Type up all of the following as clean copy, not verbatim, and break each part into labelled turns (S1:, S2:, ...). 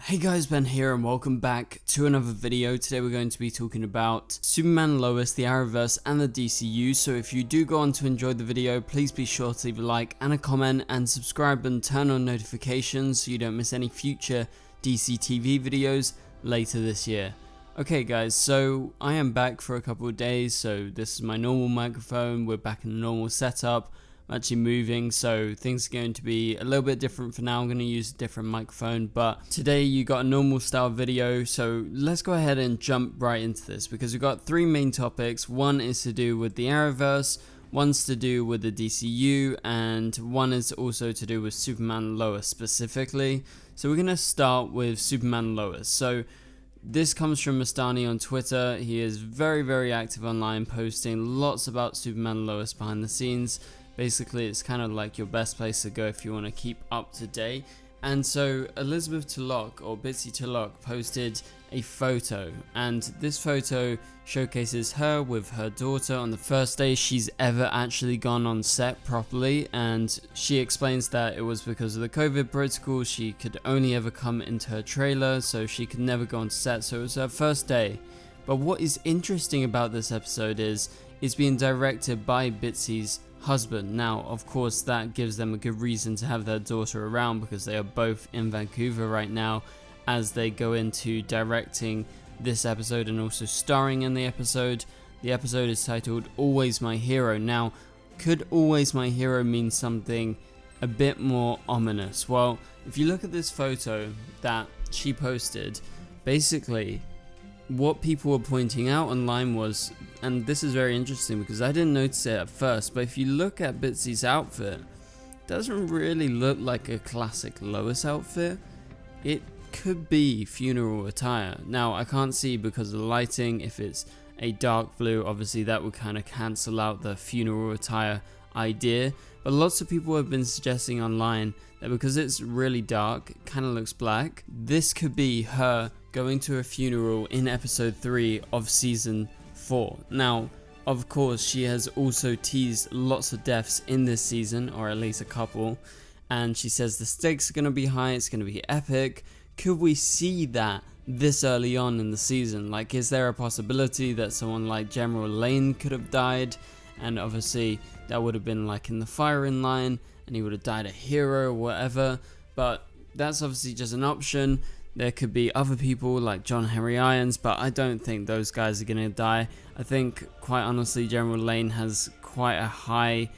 S1: Hey guys, Ben here and welcome back to another video. Today we're going to be talking about Superman, Lois, the Arrowverse and the DCU. So if you do go on to enjoy the video, please be sure to leave a like and a comment and subscribe and turn on notifications so you don't miss any future DCTV videos later this year. Okay guys, so I am back for a couple of days, so this is my normal microphone, we're back in the normal setup. I'm actually moving, so things are going to be a little bit different for now. I'm going to use a different microphone, but today you got a normal style video, so let's go ahead and jump right into this because we've got three main topics. One is to do with the Arrowverse, one's to do with the DCU, and one is also to do with Superman Lois specifically. So we're going to start with Superman Lois. So this comes from Mastani on Twitter. He is very active online, posting lots about Superman Lois behind the scenes. Basically, it's kind of like your best place to go if you want to keep up to date. And so Elizabeth Tulloch, or Bitsy Tulloch, posted a photo, and this photo showcases her with her daughter on the first day she's ever actually gone on set properly, and she explains that it was because of the COVID protocol. She could only ever come into her trailer, so she could never go on set, so it was her first day. But what is interesting about this episode is it's being directed by Bitsy's husband. Now, of course, that gives them a good reason to have their daughter around because they are both in Vancouver right now as they go into directing this episode and also starring in the episode. The episode is titled Always My Hero. Now, could Always My Hero mean something a bit more ominous? Well, if you look at this photo that she posted, basically what people were pointing out online was, and this is very interesting because I didn't notice it at first, but if you look at Bitsy's outfit, it doesn't really look like a classic Lois outfit. It could be funeral attire. Now, I can't see because of the lighting. If it's a dark blue, obviously that would kind of cancel out the funeral attire idea, but lots of people have been suggesting online that because it's really dark, it kind of looks black, this could be her going to a funeral in episode 3 of season 4. Now, of course, she has also teased lots of deaths in this season, or at least a couple, and she says the stakes are going to be high, it's going to be epic. Could we see that this early on in the season? Like, is there a possibility that someone like General Lane could have died, and obviously that would have been like in the firing line and he would have died a hero or whatever, but that's obviously just an option. There could be other people like John Henry Irons, but I don't think those guys are going to die. I think, quite honestly, General Lane has quite a high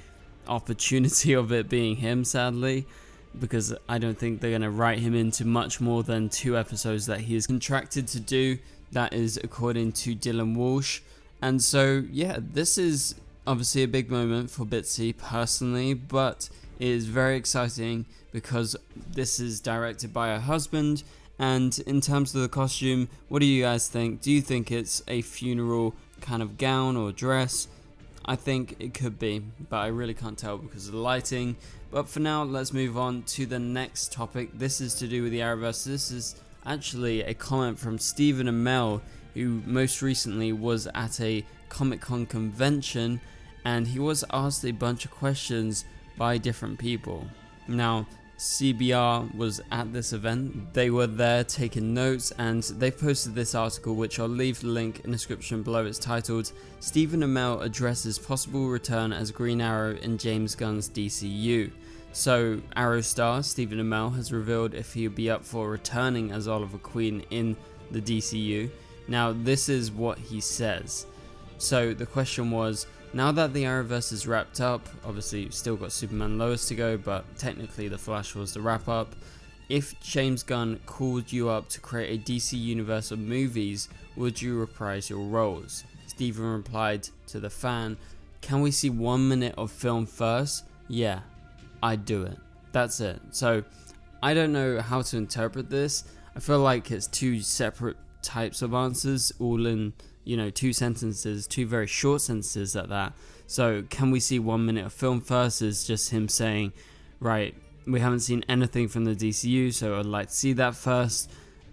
S1: opportunity of it being him, sadly, because I don't think they're going to write him into much more than 2 episodes that he is contracted to do. That is according to Dylan Walsh. And so, yeah, this is obviously a big moment for Bitsy personally, but it is very exciting because this is directed by her husband. And in terms of the costume, what do you guys think? Do you think it's a funeral kind of gown or dress? I think it could be, but I really can't tell because of the lighting. But for now, let's move on to the next topic. This is to do with the Arrowverse. This is actually a comment from Stephen Amell, who most recently was at a Comic-Con convention, and he was asked a bunch of questions by different people. Now, CBR was at this event. They were there taking notes, and they posted this article, which I'll leave the link in the description below. It's titled Stephen Amell addresses possible return as Green Arrow in James Gunn's DCU. So Arrow star Stephen Amell has revealed if he'll be up for returning as Oliver Queen in the DCU. Now, this is what he says. So the question was, now that the Arrowverse is wrapped up, obviously you've still got Superman Lois to go, but technically The Flash was the wrap up. If James Gunn called you up to create a DC universe of movies, would you reprise your roles? Stephen replied to the fan, can we see 1 minute of film first? Yeah, I'd do it. That's it. So I don't know how to interpret this. I feel like it's 2 separate types of answers all in, 2 sentences, 2 very short sentences at that. So can we see 1 minute of film first is just him saying, right, we haven't seen anything from the DCU, so I'd like to see that first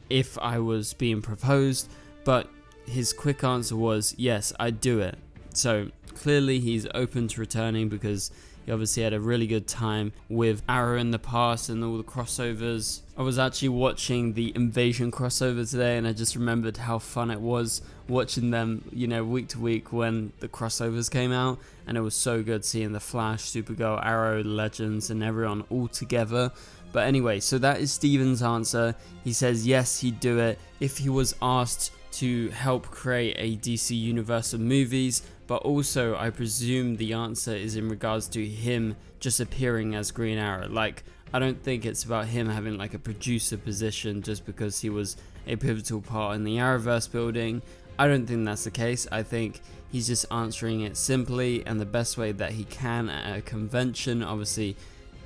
S1: if I was being proposed. But his quick answer was, yes, I'd do it. So clearly he's open to returning because he obviously had a really good time with Arrow in the past and all the crossovers. I was actually watching the Invasion crossover today, and I just remembered how fun it was watching them, you know, week to week when the crossovers came out, and it was so good seeing the Flash, Supergirl, Arrow, Legends, and everyone all together. But anyway, so that is Steven's answer. He says yes, he'd do it if he was asked to help create a DC universe of movies, but also I presume the answer is in regards to him just appearing as Green Arrow. Like, I don't think it's about him having like a producer position just because he was a pivotal part in the Arrowverse building. I don't think that's the case. I think he's just answering it simply and the best way that he can at a convention. Obviously,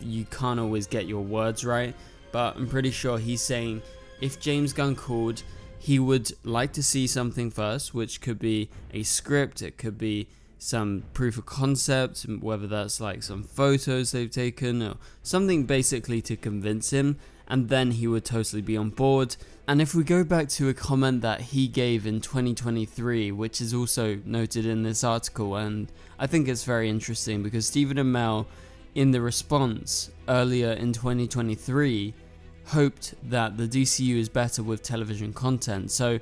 S1: you can't always get your words right, but I'm pretty sure he's saying if James Gunn called, he would like to see something first, which could be a script, it could be some proof of concept, whether that's like some photos they've taken or something basically to convince him, and then he would totally be on board. And if we go back to a comment that he gave in 2023, which is also noted in this article, and I think it's very interesting because Stephen Amell in the response earlier in 2023 hoped that the DCU is better with television content. So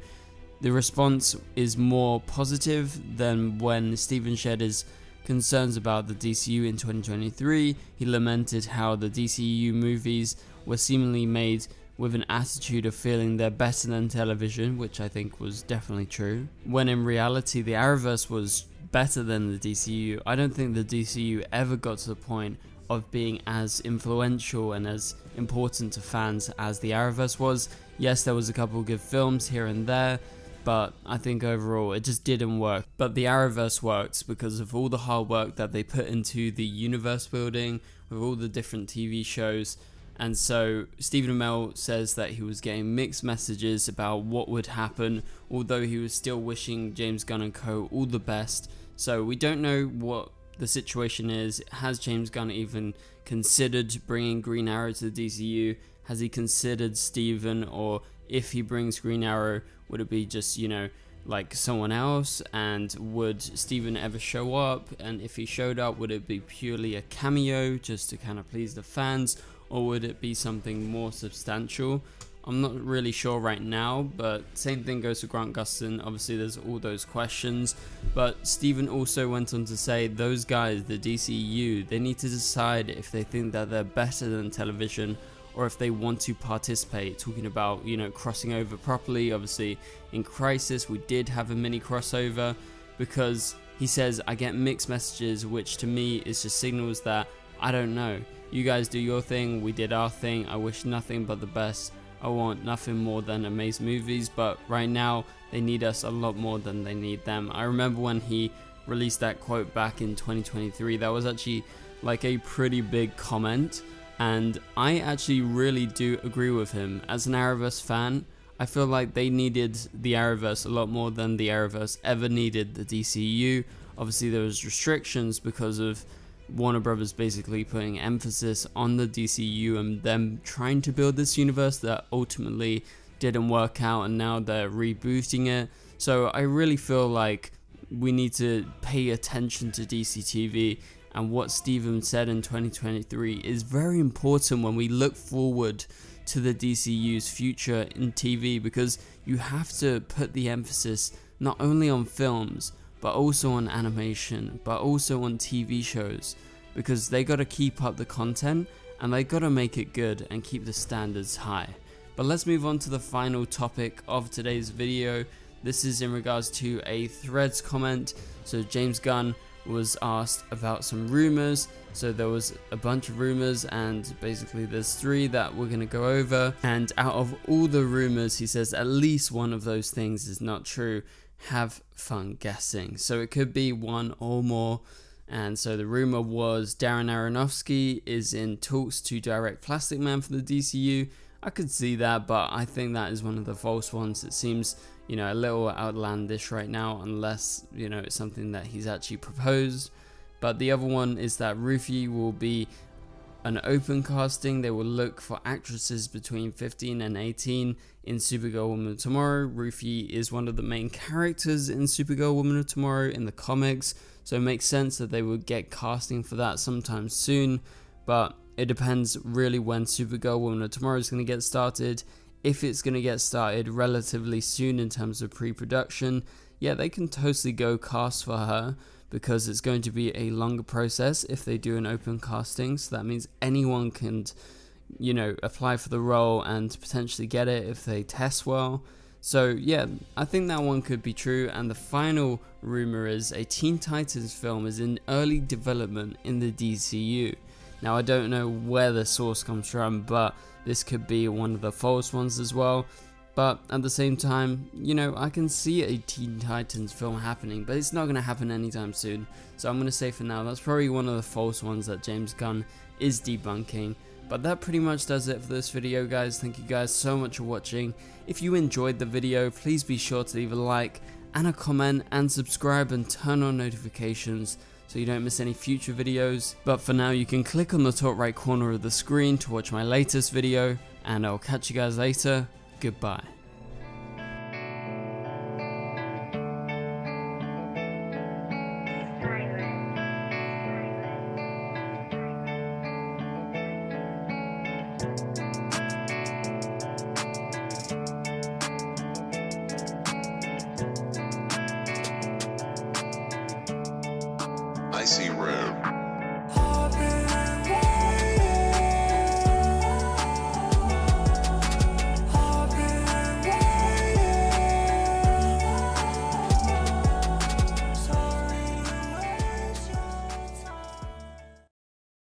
S1: the response is more positive than when Stephen shared his concerns about the DCU in 2023. He lamented how the DCEU movies were seemingly made with an attitude of feeling they're better than television, which I think was definitely true, when in reality the Arrowverse was better than the DCU. I don't think the DCU ever got to the point of being as influential and as important to fans as the Arrowverse was. Yes, there was a couple of good films here and there, but I think overall it just didn't work. But the Arrowverse worked because of all the hard work that they put into the universe building with all the different TV shows. And so Stephen Amell says that he was getting mixed messages about what would happen, although he was still wishing James Gunn and co all the best. So we don't know what the situation is. Has James Gunn even considered bringing Green Arrow to the DCU? Has he considered Steven? Or if he brings Green Arrow, would it be just, you know, like someone else? And would Steven ever show up? And if he showed up, would it be purely a cameo just to kind of please the fans? Or would it be something more substantial? I'm not really sure right now, but same thing goes to Grant Gustin. Obviously, there's all those questions. But Steven also went on to say those guys, the DCEU, they need to decide if they think that they're better than television or if they want to participate. Talking about, you know, crossing over properly. Obviously, in Crisis, we did have a mini crossover because he says, I get mixed messages, which to me is just signals that, I don't know. You guys do your thing, we did our thing. I wish nothing but the best. I want nothing more than amazing movies, but right now they need us a lot more than they need them. I remember when he released that quote back in 2023, that was actually like a pretty big comment, and I actually really do agree with him. As an Arrowverse fan, I feel like they needed the Arrowverse a lot more than the Arrowverse ever needed the DCU. Obviously there was restrictions because of Warner Brothers basically putting emphasis on the DCU and them trying to build this universe that ultimately didn't work out, and now they're rebooting it. So I really feel like we need to pay attention to DCTV, and what Steven said in 2023 is very important when we look forward to the DCU's future in TV, because you have to put the emphasis not only on films but also on animation, but also on TV shows, because they got to keep up the content and they got to make it good and keep the standards high. But let's move on to the final topic of today's video. This is in regards to a Threads comment. So James Gunn was asked about some rumors. So there was a bunch of rumors, and basically there's 3 that we're going to go over, and out of all the rumors, he says at least one of those things is not true. Have fun guessing. So it could be one or more. And so the rumor was Darren Aronofsky is in talks to direct Plastic Man for the DCU. I could see that, but I think that is one of the false ones. It seems, you know, a little outlandish right now, unless, you know, it's something that he's actually proposed. But the other one is that Rufi will be an open casting, they will look for actresses between 15 and 18 in Supergirl Woman of Tomorrow. Ruthie is one of the main characters in Supergirl Woman of Tomorrow in the comics, so it makes sense that they would get casting for that sometime soon, but it depends really when Supergirl Woman of Tomorrow is going to get started. If it's going to get started relatively soon in terms of pre-production, yeah, they can totally go cast for her, because it's going to be a longer process if they do an open casting. So that means anyone can, you know, apply for the role and potentially get it if they test well. So yeah, I think that one could be true. And the final rumor is a Teen Titans film is in early development in the DCU. Now I don't know where the source comes from, but this could be one of the false ones as well. But at the same time, you know, I can see a Teen Titans film happening, but it's not going to happen anytime soon. So I'm going to say for now, that's probably one of the false ones that James Gunn is debunking. But that pretty much does it for this video, guys. Thank you guys so much for watching. If you enjoyed the video, please be sure to leave a like and a comment and subscribe and turn on notifications so you don't miss any future videos. But for now, you can click on the top right corner of the screen to watch my latest video, and I'll catch you guys later. Goodbye.
S2: I see red.